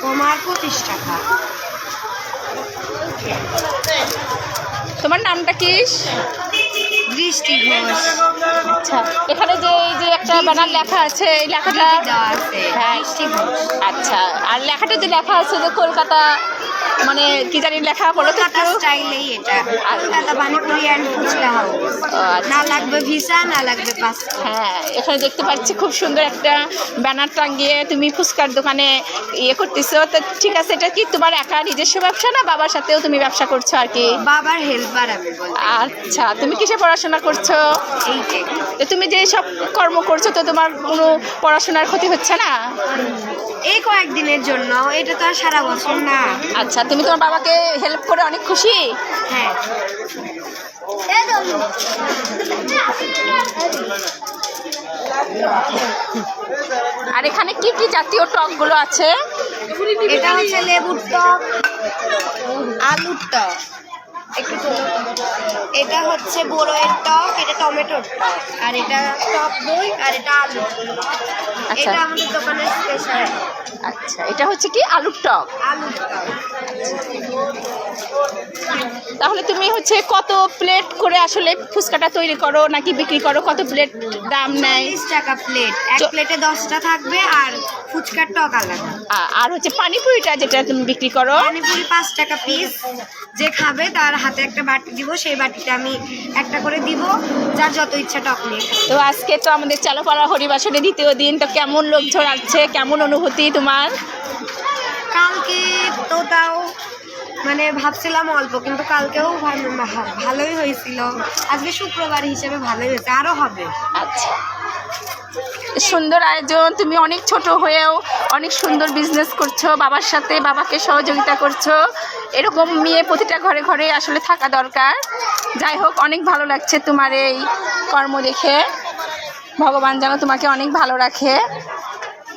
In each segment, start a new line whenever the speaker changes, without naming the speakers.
তোমার 25 টাকা।
তোমার নামটা কি?
বৃষ্টি ঘোষ।
আচ্ছা, এখানে যে এই যে একটা ব্যানার লেখা আছে, এই লেখাটা হ্যাঁ
বৃষ্টি ঘোষ।
আচ্ছা, আর লেখাটা যে লেখা আছে যে কলকাতা, মানে কি জানি লেখা বলো তো
কলকাতা
একটু।
স্টাইলেই এটা, কলকাতা পানিপুরি অ্যান্ড ফুচকা হাউস। না লাগবে ভিসা, না লাগবে পাসপোর্ট।
হ্যাঁ, এখানে দেখতে পাচ্ছি খুব সুন্দর একটা ব্যানার টাঙিয়ে তুমি ফুচকার দোকানে ইয়ে করতেছো। তো ঠিক আছে, এটা কি তোমার একা নিজস্ব ব্যবসা না বাবার সাথেও তুমি ব্যবসা করছো আর কি?
বাবার হেল্পার আমি বলতে।
আচ্ছা, তুমি কিসে পড়াশোনা করছো?
এইটে।
তো তুমি যে সব কর্ম করছো তো তোমার কোনো পড়াশোনার ক্ষতি হচ্ছে না?
এই কয়েকদিনের জন্য, এটা তো আর সারা বছর না।
আচ্ছা, তুমি তোমার বাবাকে হেল্প করে অনেক খুশি?
হ্যাঁ।
আর এখানে কি কি জাতীয় টকগুলো আছে?
এটা হচ্ছে লেবুর টক, আলুর টক, একটু এটা হচ্ছে বড়ইয়ের টক, এটা টমেটোর টক, আর এটা টক দই, আর এটা আলু।
আচ্ছা।
এটা আমাদের দোকানের স্পেশাল।
আচ্ছা, এটা হচ্ছে কি আলুর টক।
আলুর টক।
তাহলে তুমি হচ্ছে কত প্লেট করে আসলে ফুচকাটা তৈরি করো নাকি বিক্রি করো? কত প্লেট দাম নেয়?
40 টাকা প্লেট। এক প্লেটে 10টা থাকবে, আর ফুচকার টক আলাদা।
আর হচ্ছে পানিপুরিটা যেটা তুমি বিক্রি করো?
পানিপুরি 5 টাকা পিস। যে খাবে তার হাতে একটা বাটি দিব, সেই বাটিতে আমি একটা করে দিব, যার যত ইচ্ছা টক নিয়ে খাবে।
তো আজকে তো আমাদের চালপাড়া হরিবাসরে দ্বিতীয় দিন, তো কেমন লোকজন আসছে, কেমন অনুভূতি তোমার?
কালকে তো তাও মানে ভাবছিলাম অল্প, কিন্তু কালকেও ভালোই হয়েছিল। আজকে শুক্রবার হিসেবে ভালোই হয়েছে, আরো হবে।
আচ্ছা, সুন্দর আয়োজন। তুমি অনেক ছোট হয়েও অনেক সুন্দর বিজনেস করছো, বাবার সাথে বাবাকে সহযোগিতা করছো। এরকম মেয়ে প্রতিটা ঘরে ঘরে আসলে থাকা দরকার। যাই হোক, অনেক ভালো লাগছে তোমার এই কর্ম দেখে। ভগবান যেন তোমাকে অনেক ভালো রাখে।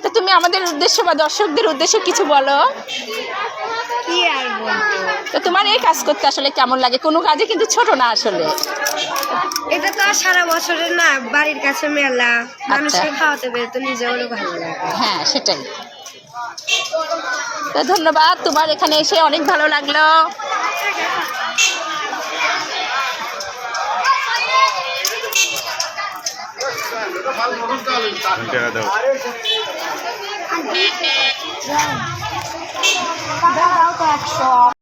তো তুমি আমাদের উদ্দেশ্য বা দর্শকদের উদ্দেশ্যে কিছু বলো।
কি আর বলবো,
তো তোমার এই কাজ করতে আসলে কেমন লাগে? কোনো কাজে কিন্তু ছোট না আসলে।
এটা তো আর সারা বছরের না, বাড়ির কাছে মেলা, মানুষকে খাওয়াতে পেরে তো নিজেরও ভালো লাগে।
হ্যাঁ, সেটাই। তো ধন্যবাদ, তোমার এখানে এসে অনেক ভালো লাগলো।
দাও তো 100।